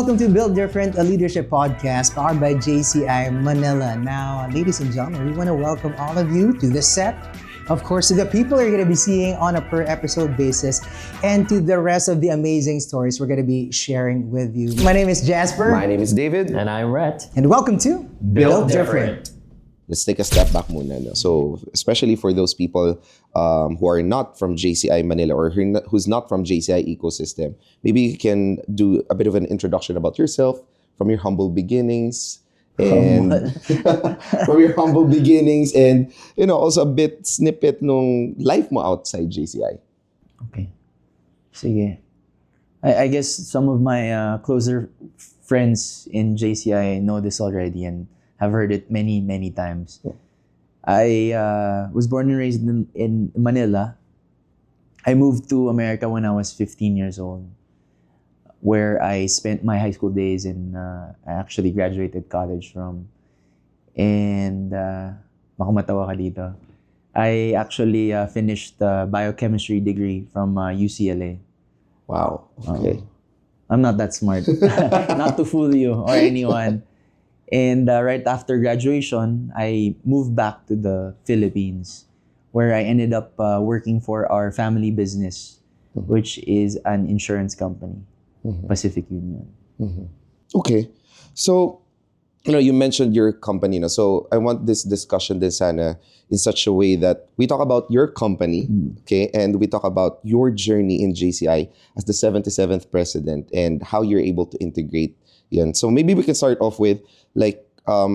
welcome to Build Different, a leadership podcast powered by JCI Manila. Now, ladies and gentlemen, we want to welcome all of you to the set, of course, to the people you're going to be seeing on a per episode basis, and to the rest of the amazing stories we're going to be sharing with you. My name is Jazper. My name is David. And I'm Rhett. And welcome to Build Different. Let's take a step back muna. No? So, especially for those people who are not from JCI Manila or who's not from JCI ecosystem, maybe you can do a bit of an introduction about yourself from your humble beginnings. And from your humble beginnings and, also a bit snippet nung life mo outside JCI. Okay. Sige. I guess some of my closer friends in JCI know this already and have heard it many, many times. Yeah. I was born and raised in Manila. I moved to America when I was 15 years old, where I spent my high school days and I actually graduated college from. And makumatawa ka dito. I actually finished the biochemistry degree from UCLA. Wow. Okay. I'm not that smart. Not to fool you or anyone. And right after graduation, I moved back to the Philippines, where I ended up working for our family business, which is an insurance company, Pacific Union. Okay. So, you mentioned your company. So I want this discussion din sana in such a way that we talk about your company, okay, and we talk about your journey in JCI as the 77th president and how you're able to integrate yan. So maybe we can start off with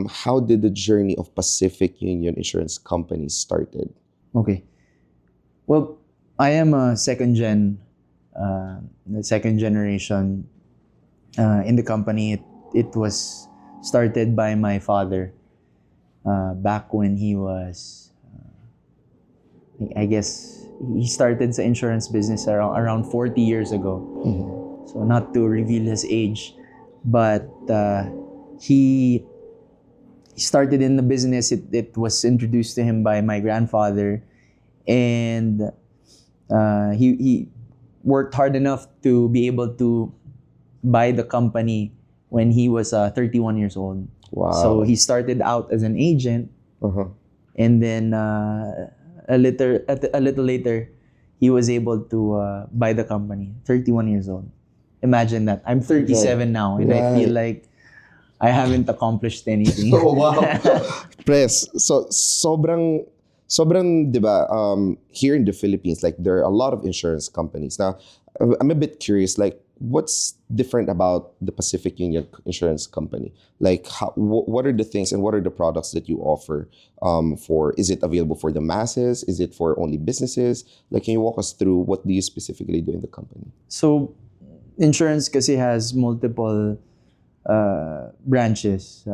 how did the journey of Pacific Union Insurance Company started? Okay. Well, I am a second generation in the company. It was started by my father back when he was, I guess, he started the insurance business around 40 years ago. So not to reveal his age, but he started in the business. It was introduced to him by my grandfather, and he worked hard enough to be able to buy the company when he was 31 years old. Wow. So he started out as an agent, and then a little later, he was able to buy the company. 31 years old. Imagine that. I'm 37 now, and I feel like I haven't accomplished anything. Oh, wow. Press. So, sobrang, diba, here in the Philippines, there are a lot of insurance companies. Now, I'm a bit curious, what's different about the Pacific Union Insurance Company? What are the things and what are the products that you offer is it available for the masses? Is it for only businesses? Can you walk us through what do you specifically do in the company? So, insurance kasi has multiple branches.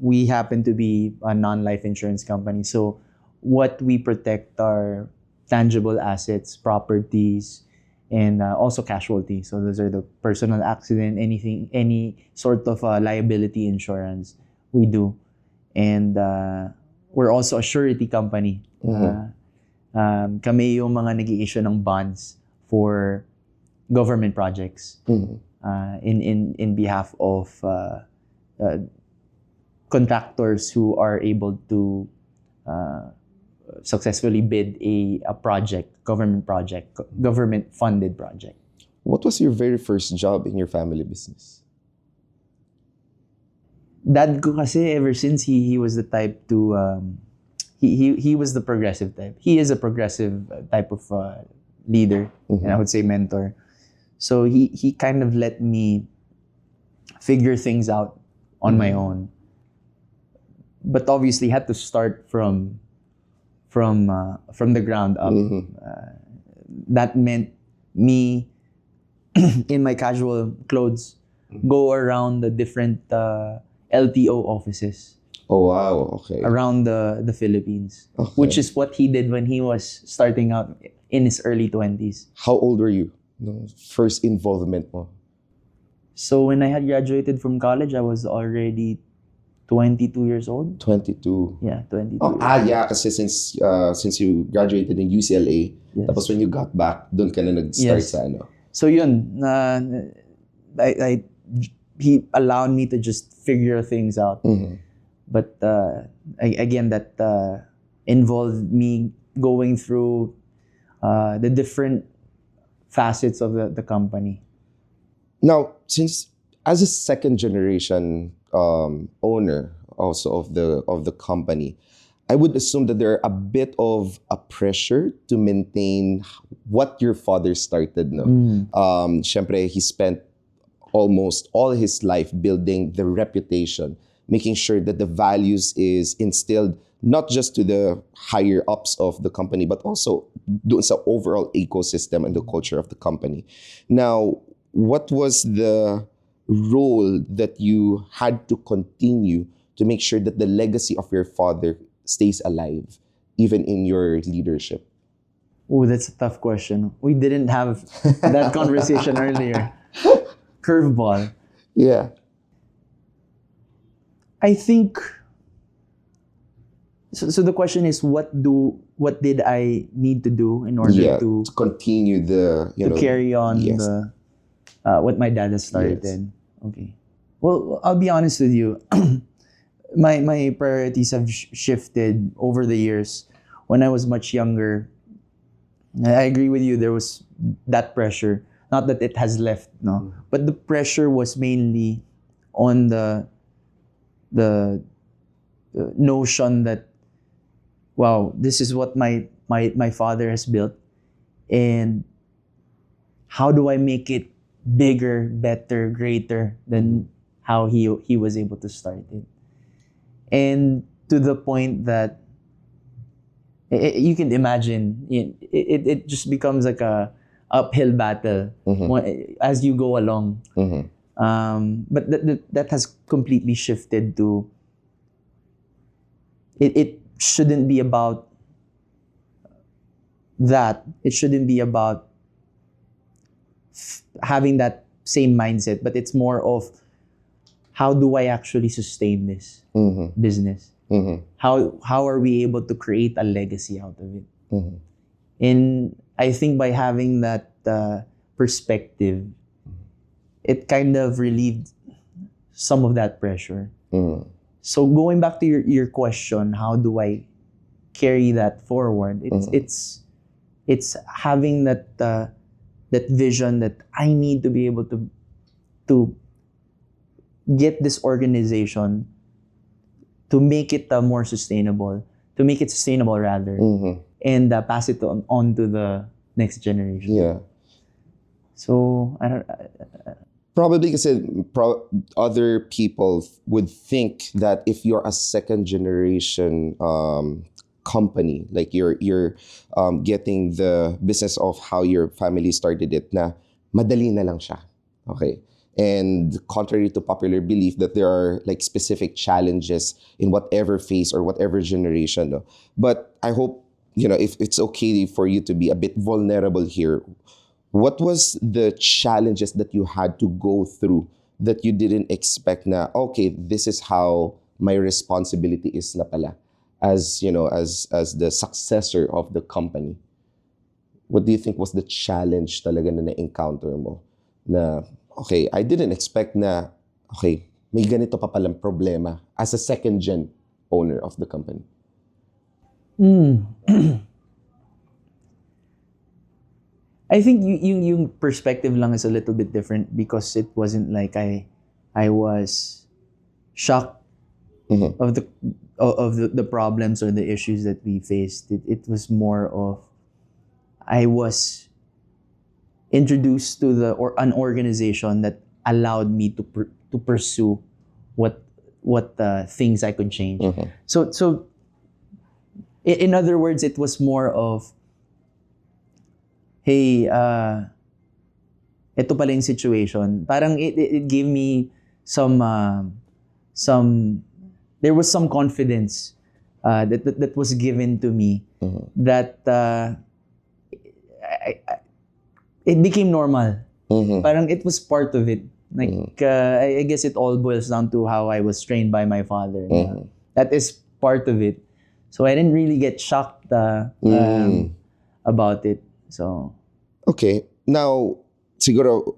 We happen to be a non-life insurance company. So what we protect are tangible assets, properties, and also casualty. So those are the personal accident, any sort of liability insurance we do. And we're also a surety company. Kami yung mga nag-i-issue ng bonds for government projects. In behalf of contractors who are able to successfully bid a government-funded project. What was your very first job in your family business? Dad ko kasi ever since he was the type to he was the progressive type. He is a progressive type of leader, and I would say mentor. So he kind of let me figure things out on my own. But obviously had to start from the ground up. That meant me in my casual clothes go around the different LTO offices. Oh wow, okay. Around the Philippines, which is what he did when he was starting out in his early 20s. How old were you? No, first involvement mo? So when I had graduated from college, I was already 22 years old. 22? Yeah, 22. Yeah, kasi since you graduated in UCLA, tapos when you got back, doon ka na nag-start sa ano. So yun, I he allowed me to just figure things out. But again, that involved me going through the different facets of the company. Now, since as a second generation owner also of the company, I would assume that there are a bit of a pressure to maintain what your father started. No, syempre, he spent almost all his life building the reputation, making sure that the values is instilled not just to the higher ups of the company, but also doon sa overall ecosystem and the culture of the company. Now, what was the role that you had to continue to make sure that the legacy of your father stays alive, even in your leadership? Oh, that's a tough question. We didn't have that conversation earlier. Curveball. Yeah. I think so the question is what did I need to do in order to continue the carry on yes. the what my dad has started. Yes. Okay. Well, I'll be honest with you. my priorities have shifted over the years. When I was much younger, I agree with you, there was that pressure. Not that it has left, no. But the pressure was mainly on the notion that, wow, this is what my father has built, and how do I make it bigger, better, greater than how he was able to start it? And to the point that you can imagine, it just becomes like a uphill battle as you go along. But that has completely shifted to it shouldn't be about that. It shouldn't be about having that same mindset, but it's more of how do I actually sustain this business? How are we able to create a legacy out of it? And I think by having that perspective, it kind of relieved some of that pressure. So going back to your question, how do I carry that forward? It's having that vision that I need to be able to get this organization to make it more sustainable, to make it sustainable rather, and pass it on to the next generation. Yeah. So I don't. Probably because other people would think that if you're a second generation company, like you're getting the business of how your family started it, na madali na lang siya. Okay. And contrary to popular belief that there are like specific challenges in whatever phase or whatever generation. No? But I hope, if it's okay for you to be a bit vulnerable here, what was the challenges that you had to go through that you didn't expect na, okay, this is how my responsibility is na pala as the successor of the company? What do you think was the challenge talaga na na-encounter mo? Na, okay, I didn't expect na, okay, may ganito pa palang problema as a second gen owner of the company. I think yung perspective lang is a little bit different because it wasn't like I was shocked of the problems or the issues that we faced. It was more of I was introduced to an organization that allowed me to pursue what things I could change. So in other words, it was more of, hey, ito pala yung situation. Parang it gave me some there was some confidence that was given to me that it became normal. Parang it was part of it. Like I guess it all boils down to how I was trained by my father. That is part of it. So I didn't really get shocked about it. So okay, now siguro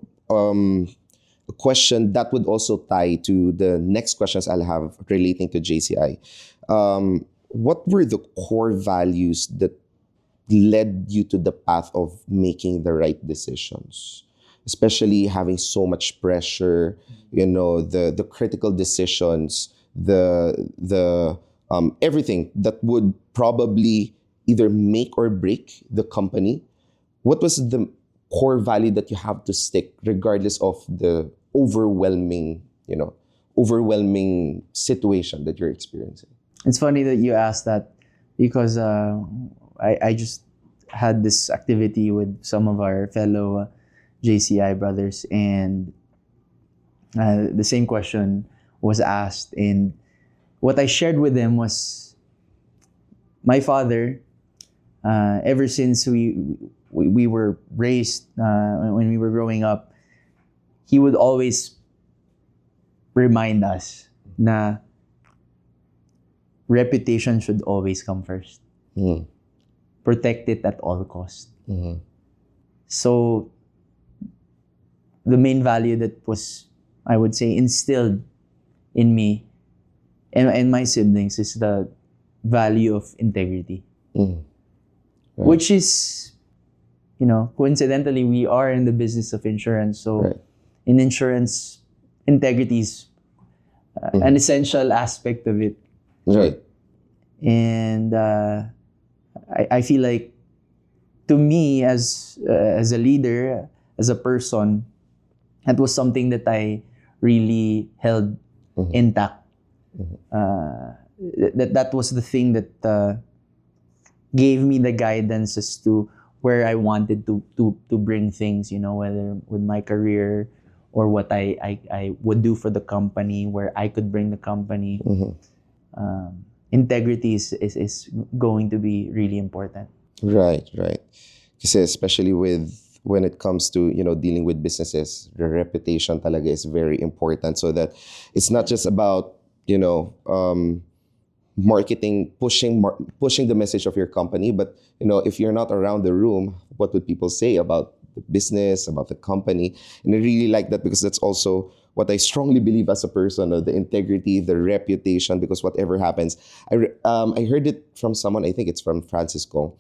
a question that would also tie to the next questions I'll have relating to JCI. What were the core values that led you to the path of making the right decisions? Especially having so much pressure, the critical decisions, the everything that would probably either make or break the company. What was the core value that you have to stick regardless of the overwhelming situation that you're experiencing? It's funny that you asked that because I just had this activity with some of our fellow JCI brothers, and the same question was asked, and what I shared with them was my father. Ever since we were raised, when we were growing up, he would always remind us na reputation should always come first. Protect it at all cost. So the main value that was, I would say, instilled in me and my siblings is the value of integrity. Right. Which is, coincidentally, we are in the business of insurance. So right. In insurance, integrity is an essential aspect of it. Right. And I feel like, to me, as a leader, as a person, that was something that I really held intact. That was the thing that gave me the guidance as to where I wanted to bring things, whether with my career or what I would do for the company, where I could bring the company. Integrity is going to be really important. Right. Kasi especially when it comes to, dealing with businesses, the reputation talaga is very important, so that it's not just about, marketing, pushing the message of your company, but if you're not around the room, what would people say about the business, about the company? And I really like that, because that's also what I strongly believe as a person, the integrity, the reputation, because whatever happens, I heard it from someone, I think it's from Francisco.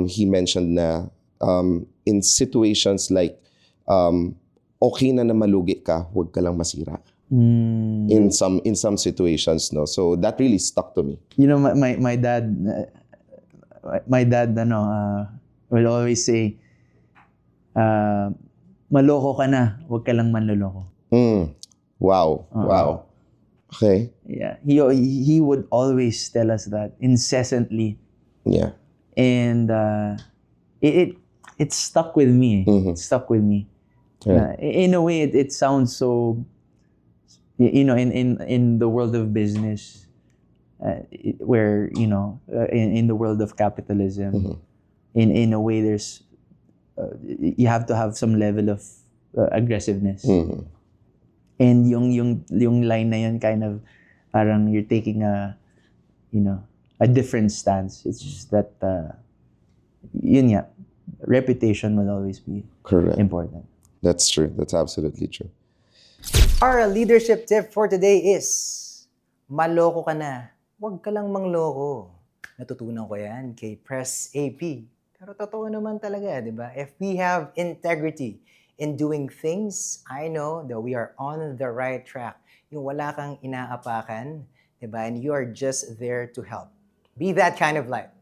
He mentioned na in situations like okay na malugi ka, huwag ka lang masira. In some situations, no. So that really stuck to me. My dad would always say, maloko ka na, huwag ka lang manloloko. Wow. Okay. Yeah, he would always tell us that incessantly. Yeah. And it stuck with me. It stuck with me. Yeah. In a way, it sounds so. In the world of business, where in the world of capitalism, in a way, there's you have to have some level of aggressiveness. And yung line na yun, kind of parang you're taking a different stance. It's just that reputation will always be important. That's true. That's absolutely true. Our leadership tip for today is, maloko ka na, huwag ka lang mangloko. Natutunan ko yan kay Press AP. Pero totoo naman talaga, di ba? If we have integrity in doing things, I know that we are on the right track. Yung wala kang inaapakan, di ba? And you are just there to help. Be that kind of light.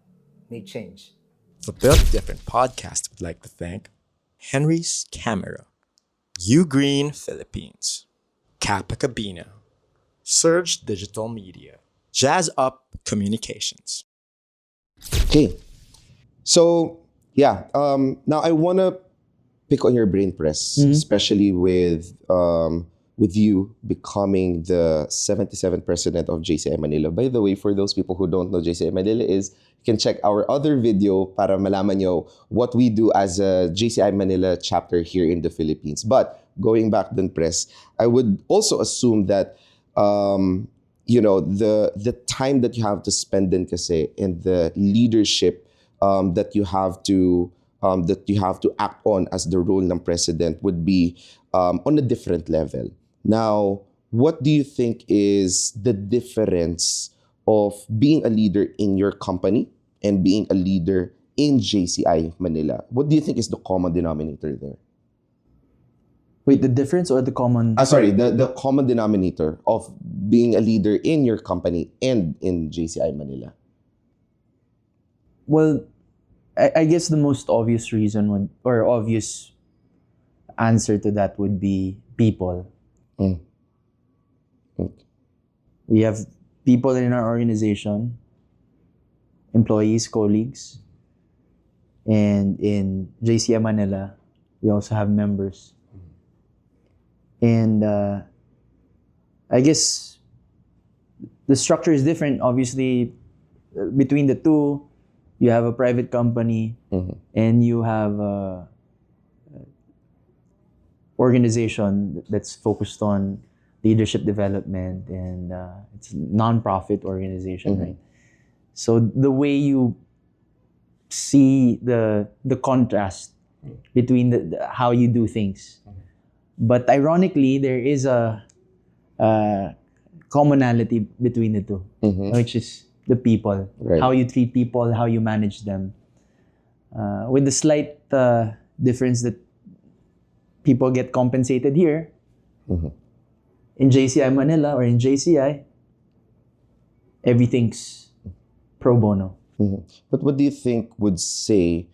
Make change. The Built Different podcast would like to thank Henry's Camera, U Green Philippines, Kappa Cabina, Surge Digital Media, Jazz Up Communications. Okay. So, yeah. Now, I want to pick on your brain, Press, especially with you becoming the 77th president of JCI Manila. By the way, for those people who don't know JCI Manila is, you can check our other video para malaman nyo what we do as a JCI Manila chapter here in the Philippines. But going back then, Press, I would also assume that the time that you have to spend din kasi in the leadership that you have to that you have to act on as the role ng president would be on a different level. Now, what do you think is the difference of being a leader in your company and being a leader in JCI Manila? What do you think is the common denominator there? Wait, the difference or the common? The common denominator of being a leader in your company and in JCI Manila. Well, I guess the most obvious reason or obvious answer to that would be people. Mm. Okay. We have people in our organization, employees, colleagues, and in JCI Manila, we also have members. And I guess the structure is different. Obviously, between the two, you have a private company and you have a organization that's focused on leadership development, and it's a non-profit organization, right? So the way you see the contrast between how you do things. But ironically, there is a commonality between the two, which is the people, Right. how you treat people, how you manage them. With the slight difference that people get compensated here, in JCI Manila or in JCI, everything's pro bono. But what do you think would say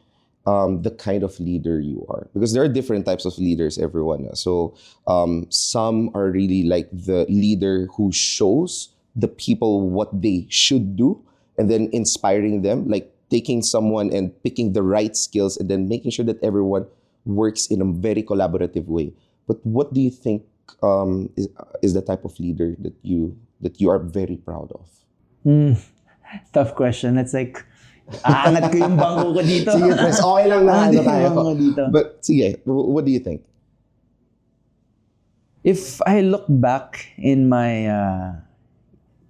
the kind of leader you are? Because there are different types of leaders, everyone. So some are really like the leader who shows the people what they should do and then inspiring them, like taking someone and picking the right skills and then making sure that everyone works in a very collaborative way. But what do you think is the type of leader that you are very proud of? Tough question. That's like, aangat ko yung bangko ko dito. Sige, Chris, okay lang na Aangat ano ko yung tayo. bangko ko dito. But sige, what do you think? If I look back in my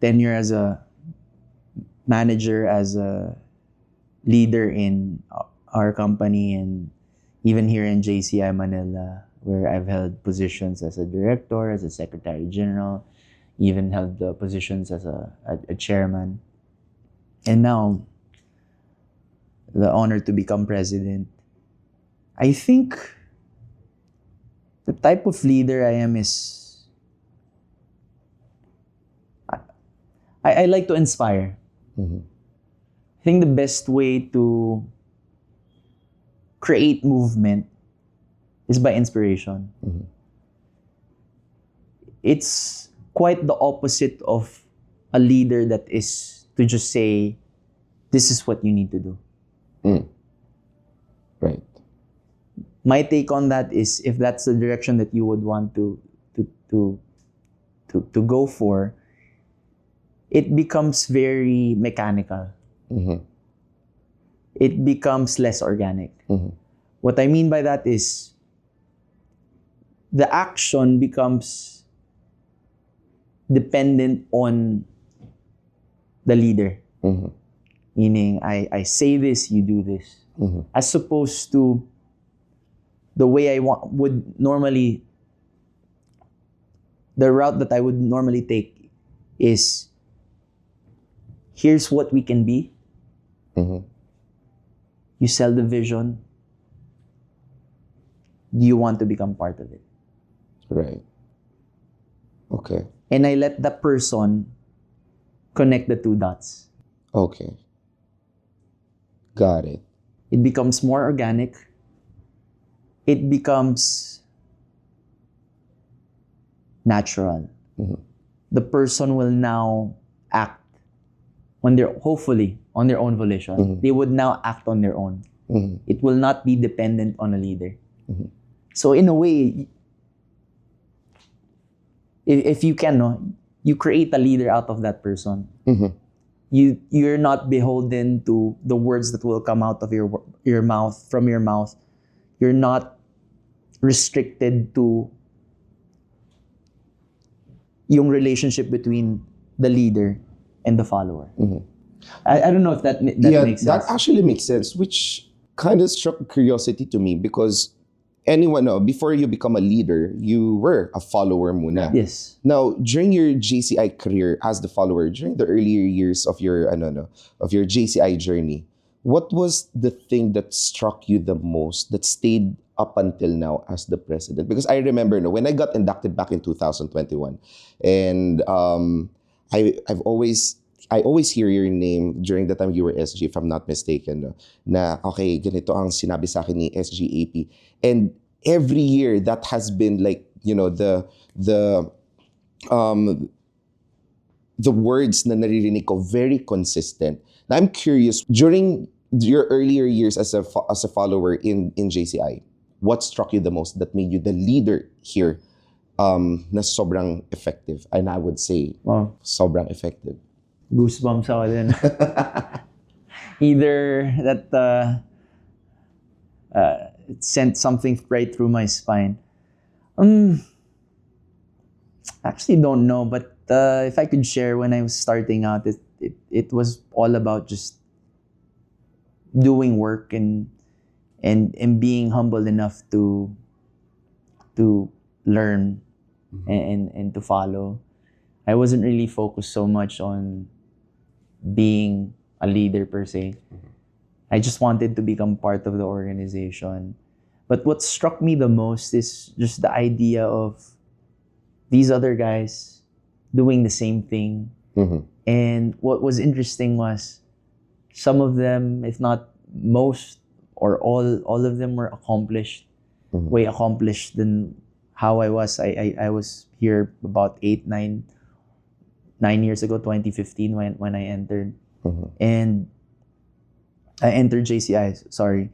tenure as a manager, as a leader in our company, and even here in JCI Manila, where I've held positions as a director, as a secretary general, even held the positions as a chairman, and now the honor to become president. I think the type of leader I am is I like to inspire. I think the best way to create movement is by inspiration. It's quite the opposite of a leader that is to just say, this is what you need to do. Right. My take on that is, if that's the direction that you would want to go for, it becomes very mechanical. It becomes less organic. What I mean by that is, the action becomes dependent on the leader. Meaning, I say this, you do this. As opposed to the way would normally, the route that I would normally take is, here's what we can be. You sell the vision. Do you want to become part of it? Right. Okay. And I let the person connect the two dots. Okay. Got it. It becomes more organic. It becomes natural. The person will now act hopefully on their own volition. They would now act on their own. It will not be dependent on a leader. So in a way, if you can, you create a leader out of that person. You're not beholden to the words that will come out of your mouth, from your mouth. You're not restricted to yung relationship between the leader and the follower. I don't know if that makes sense. That actually makes sense, which kind of struck curiosity to me because anyone, no, before you become a leader, you were a follower muna. Yes. Now, during your JCI career as the follower, during the earlier years of your of your JCI journey, what was the thing that struck you the most that stayed up until now as the president? Because I remember, no, when I got inducted back in 2021, and I always hear your name during the time you were SG, if I'm not mistaken, no, na okay, ganito ang sinabi sa akin ni SGAP. And every year that has been like, the words na naririnig ko very consistent. Now, I'm curious, during your earlier years as a follower in JCI, what struck you the most that made you the leader here na sobrang effective? And I would say, Wow. sobrang effective. Goosebumps ako din. Either that it sent something right through my spine. Actually don't know, but if I could share, when I was starting out, it was all about just doing work and being humble enough to learn and to follow. I wasn't really focused so much on being a leader per se. I just wanted to become part of the organization. But what struck me the most is just the idea of these other guys doing the same thing. And what was interesting was some of them, if not most or all of them, were accomplished, way accomplished than how I was. I was here about 9 years ago, 2015, when I entered. And I entered JCI, sorry.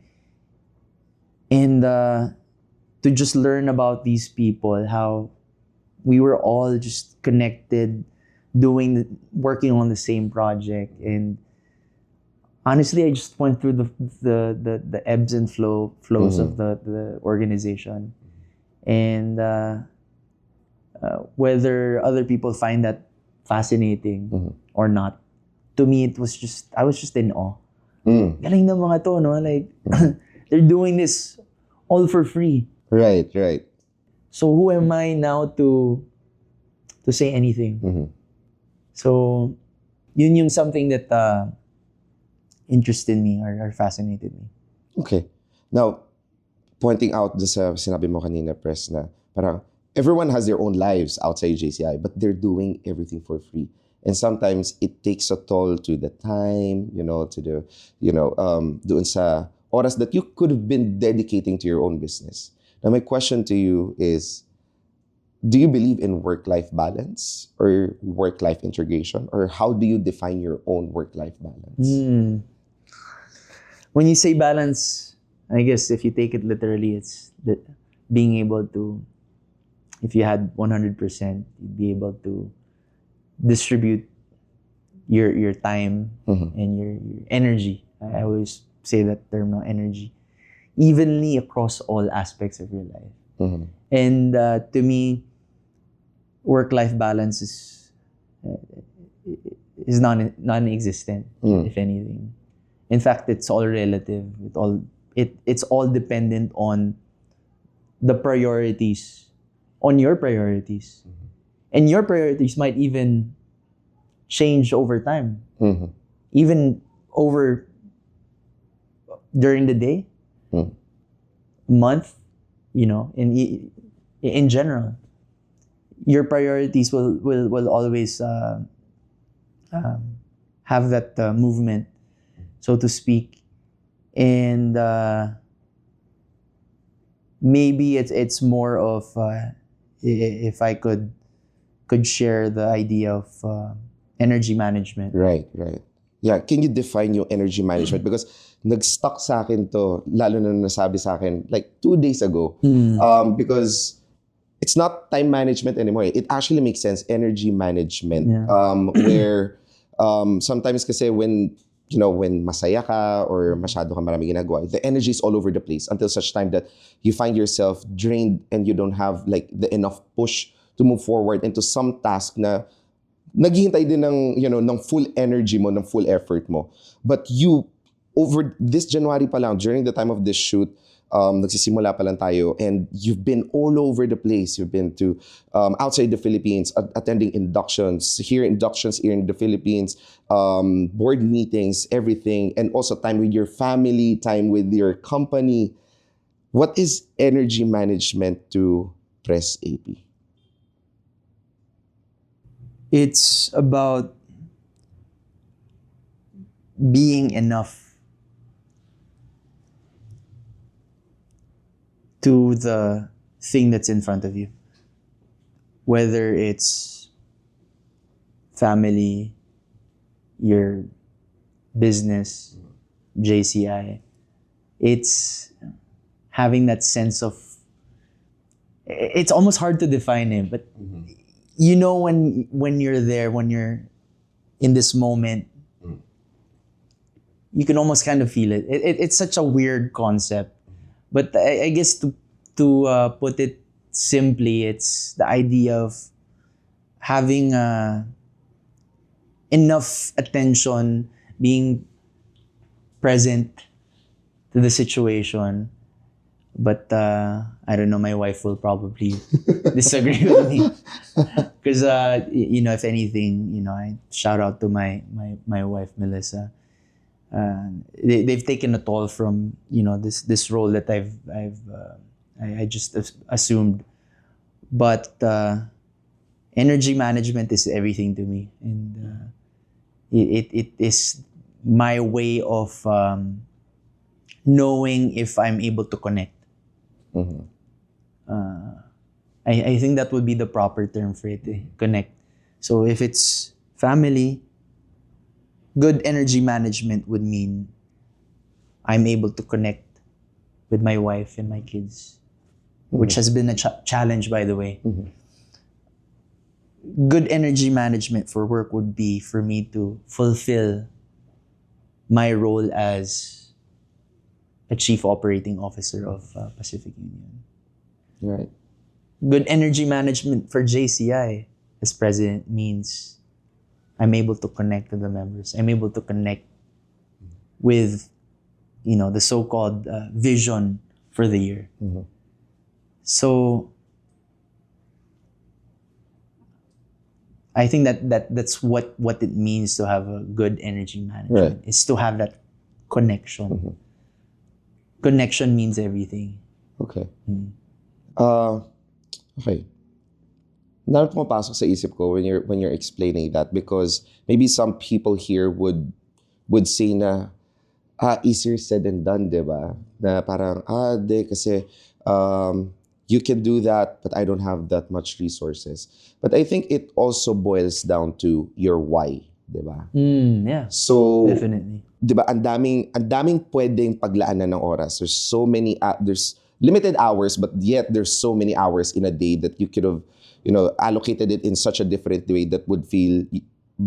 And to just learn about these people, how we were all just connected, working on the same project. And honestly, I just went through the ebbs and flows of the organization. And whether other people find that fascinating or not, to me, I was just in awe. Galing na mga to, no? Like, they're doing this all for free. Right. So who am I now to say anything? So yun yung something that interested me or fascinated me. Okay. Now, pointing out sa sinabi mo kanina, Press, na parang everyone has their own lives outside JCI, but they're doing everything for free. And sometimes it takes a toll to the time, to the, doon sa oras that you could have been dedicating to your own business. Now, my question to you is, do you believe in work-life balance or work-life integration? Or how do you define your own work-life balance? When you say balance, I guess if you take it literally, it's that being able to, if you had 100%, you'd be able to distribute your time and your energy. I always say that term, no, energy, evenly across all aspects of your life. And to me, work-life balance is non-existent, if anything. In fact, it's all relative. It's all dependent on the priorities, on your priorities. And your priorities might even change over time. Even during the day, month, in general. Your priorities will always have that movement, so to speak. And maybe it's more of if I could share the idea of energy management. Right. Yeah, can you define your energy management? Because nag-stuck sa akin to, lalo na nasabi sa akin like 2 days ago. Because it's not time management anymore. It actually makes sense, energy management. Where sometimes kasi when masaya ka or masyado ka marami ginagawa, the energy is all over the place until such time that you find yourself drained and you don't have like the enough push to move forward into some task na naghihintay din ng, ng full energy mo, ng full effort mo. But you over this January pa lang, during the time of this shoot, nagsisimula pa lang tayo, and you've been all over the place. You've been to outside the Philippines, attending inductions here in the Philippines, board meetings, everything, and also time with your family, time with your company. What is energy management to Press AP? It's about being enough to the thing that's in front of you. Whether it's family, your business, JCI, it's having that sense of, it's almost hard to define it, but you know when you're there, when you're in this moment, you can almost kind of feel it. It's such a weird concept, but I guess to put it simply, it's the idea of having enough attention, being present to the situation. But I don't know, my wife will probably disagree with me. Because, if anything, I shout out to my wife, Melissa. They've taken a toll from, this role that I just assumed. But energy management is everything to me. And it is my way of knowing if I'm able to connect. I think that would be the proper term for it, connect. So if it's family, good energy management would mean I'm able to connect with my wife and my kids, which has been a challenge, by the way. Good energy management for work would be for me to fulfill my role as a chief operating officer of Pacific Union. Right. Good energy management for JCI as president means I'm able to connect to the members. I'm able to connect with, the so-called vision for the year. So I think that's what it means to have a good energy management. Right. Is to have that connection. Connection means everything. Okay. Okay. Naroon pumapasok sa isip ko when you're explaining that, because maybe some people here would say na easier said than done, di ba? Na parang kasi you can do that, but I don't have that much resources. But I think it also boils down to your why, di ba? Yeah. So Definitely. Di ba, ang daming pwedeng paglaanan ng oras. There's so many, there's limited hours, but yet there's so many hours in a day that you could have, allocated it in such a different way that would feel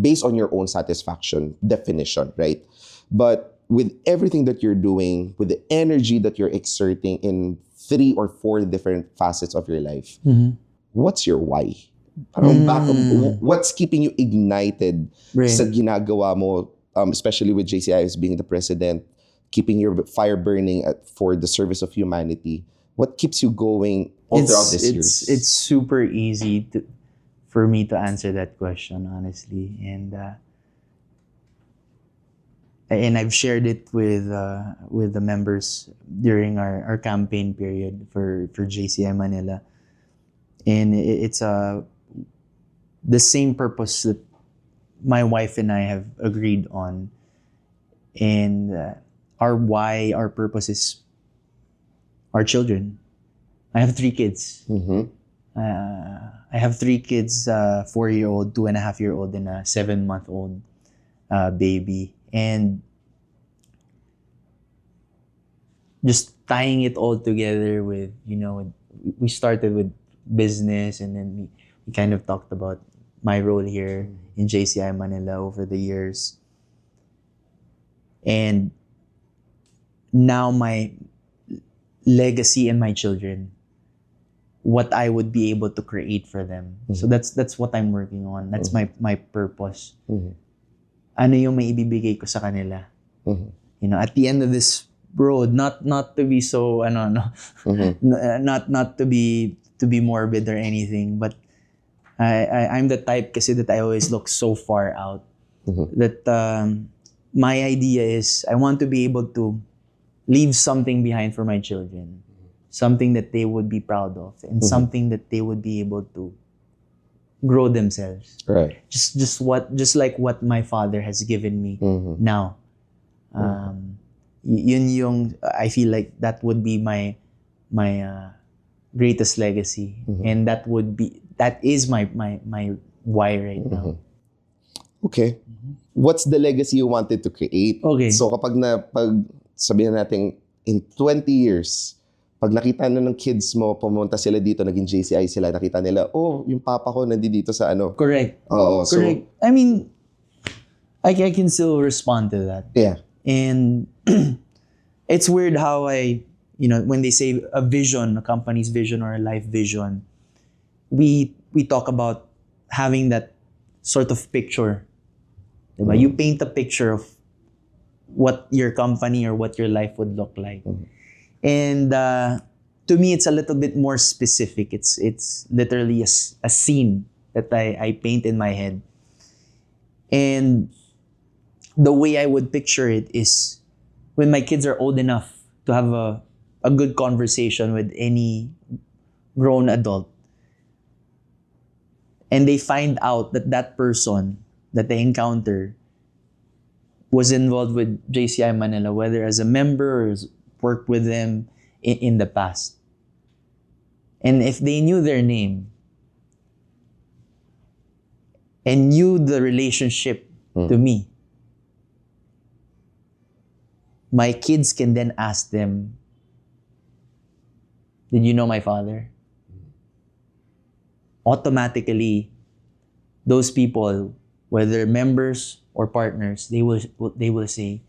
based on your own satisfaction definition, right? But with everything that you're doing, with the energy that you're exerting in 3 or 4 different facets of your life, what's your why? Parang what's keeping you ignited sa ginagawa mo? Especially with JCI as being the president, keeping your fire burning for the service of humanity. What keeps you going all throughout this year? It's super easy for me to answer that question, honestly. And I've shared it with the members during our campaign period for JCI Manila. And it's the same purpose that my wife and I have agreed on. And our why, our purpose is our children. I have 3 kids. I have 3 kids, 4-year-old, 2.5-year-old, and a 7-month-old baby. And just tying it all together with, we started with business, and then we kind of talked about my role here in JCI Manila over the years. And now my legacy and my children, what I would be able to create for them. So that's what I'm working on. That's my purpose. Ano yung maibibigay ko sa kanila? at the end of this road, not to be so not to be morbid or anything, but I'm the type kasi that I always look so far out. That my idea is I want to be able to leave something behind for my children, something that they would be proud of, and something that they would be able to grow themselves. Right. Just like what my father has given me now. Yun yung I feel like that would be my greatest legacy, and that is my why right now. Okay. What's the legacy you wanted to create? Okay. So pag sabihin natin in 20 years, pag nakita na ng kids mo, pumunta sila dito, naging JCI sila, nakita nila, oh, yung papa ko nandito sa ano. Correct. Oo. Correct. So, I mean, I can still respond to that. yeah. And it's weird how when they say a vision, a company's vision or a life vision, we talk about having that sort of picture. Diba? You paint a picture of what your company or what your life would look like. And to me, it's a little bit more specific. It's literally a scene that I paint in my head. And the way I would picture it is when my kids are old enough to have a good conversation with any grown adult, and they find out that person that they encounter was involved with JCI Manila, whether as a member or worked with them in the past. And if they knew their name and knew the relationship to me, my kids can then ask them, did you know my father? Automatically, those people, whether members or partners, they will say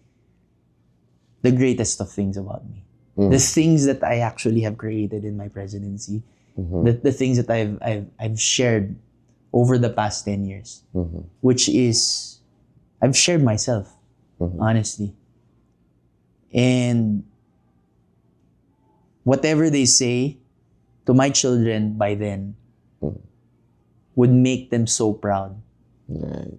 the greatest of things about me. The things that I actually have created in my presidency, the things that I've shared over the past 10 years, which is, I've shared myself, honestly. And whatever they say to my children by then would make them so proud. Right.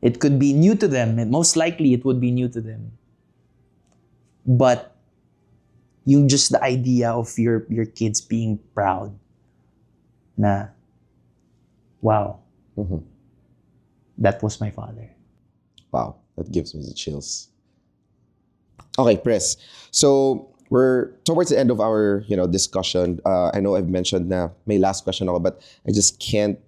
It could be new to them, and most likely it would be new to them. But just the idea of your kids being proud na, wow, that was my father. Wow, that gives me the chills. Okay, Press. So we're towards the end of our discussion. I know I've mentioned na may last question ako, but I just can't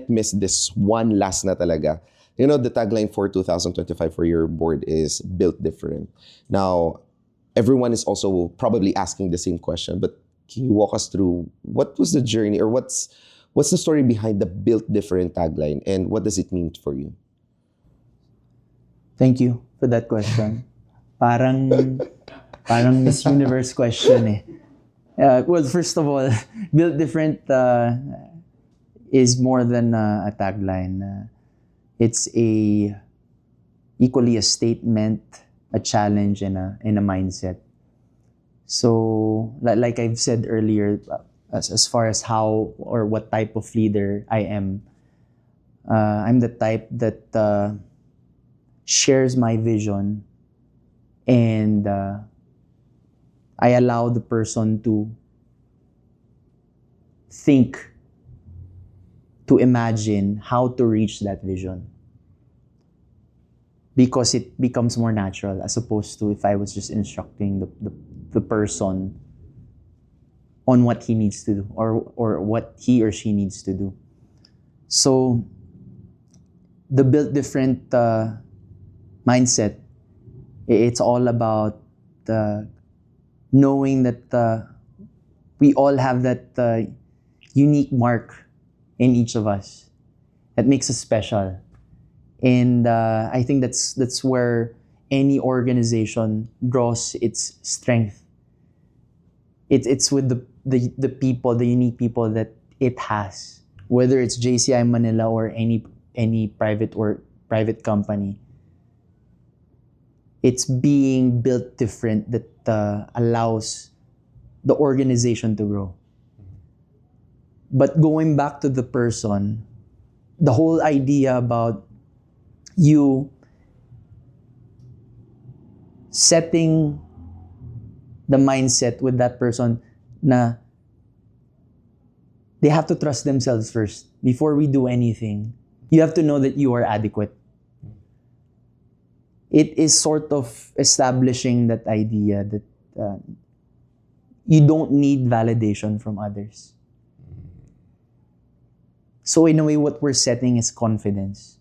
miss this one last na talaga. The tagline for 2025 for your board is built different. Now, everyone is also probably asking the same question, but can you walk us through what was the journey or what's the story behind the built different tagline and what does it mean for you? Thank you for that question. Parang Miss Universe question eh. Well, first of all, built different is more than a tagline. It's equally a statement, a challenge, and a mindset. So, like I've said earlier, as far as how or what type of leader I am, I'm the type that shares my vision, and I allow the person to think, to imagine how to reach that vision. Because it becomes more natural as opposed to if I was just instructing the person on what he needs to do or what he or she needs to do. So the built different mindset, it's all about knowing that we all have that unique mark in each of us that makes us special. And I think that's where any organization draws its strength. It's with the people, the unique people that it has. Whether it's JCI Manila or any private company, it's being built different that allows the organization to grow. But going back to the person, the whole idea about you setting the mindset with that person na they have to trust themselves first before we do anything. You have to know that you are adequate. It is sort of establishing that idea that you don't need validation from others. So in a way, what we're setting is confidence.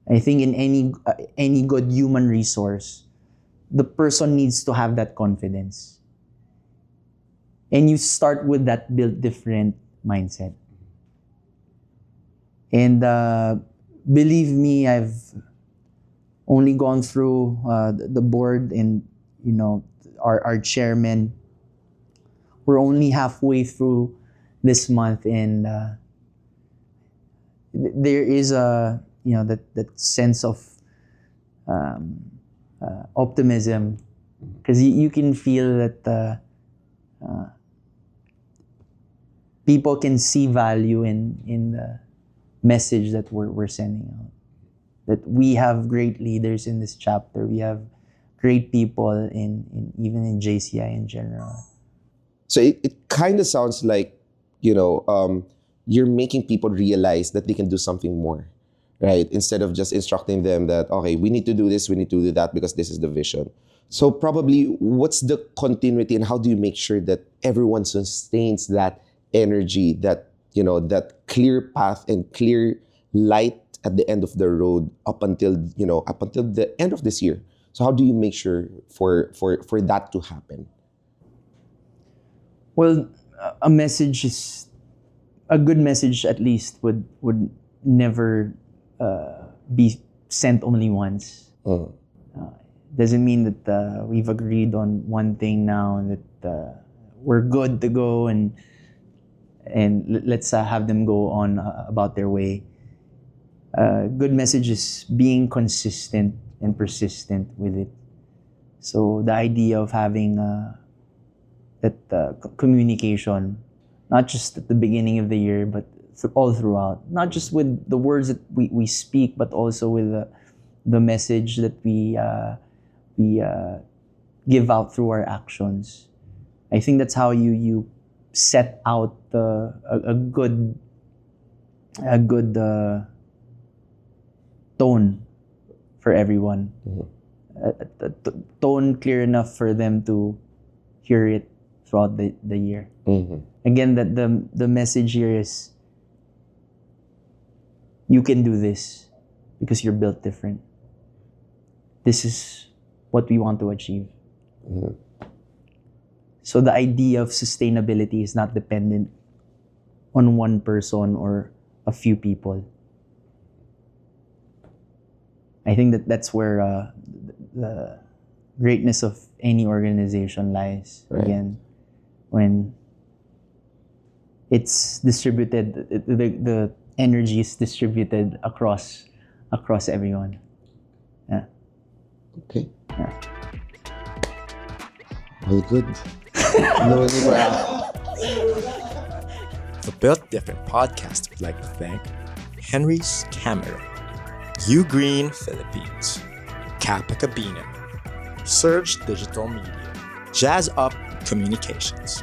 I think in any good human resource, the person needs to have that confidence. And you start with that build different mindset. And believe me, I've only gone through the board and our chairman. We're only halfway through this month, and there is a that sense of optimism, because you can feel that people can see value in the message that we're sending out. That we have great leaders in this chapter. We have great people in even in JCI in general. So it kind of sounds like, you're making people realize that they can do something more, right? Instead of just instructing them that, okay, we need to do this, we need to do that because this is the vision. So probably what's the continuity and how do you make sure that everyone sustains that energy, that clear path and clear light at the end of the road up until the end of this year? So how do you make sure for that to happen? Well, a good message at least would never be sent only once. Doesn't mean that we've agreed on one thing now and that we're good to go and let's have them go on about their way. Good message is being consistent and persistent with it. So the idea of having that communication, not just at the beginning of the year, but all throughout. Not just with the words that we speak, but also with the message that we give out through our actions. I think that's how you set out a good tone for everyone. A tone clear enough for them to hear it throughout the year. Again, that the message here is you can do this because you're built different. This is what we want to achieve. So the idea of sustainability is not dependent on one person or a few people. I think that's where the greatness of any organization lies. Right. Again, when it's distributed, the energy is distributed across everyone. Yeah. Okay. Yeah. Well, good. No need for that. The Built Different podcast would like to thank Henry's Camera, U Green Philippines, Kappa Cabina, Surge Digital Media, Jazz Up Communications,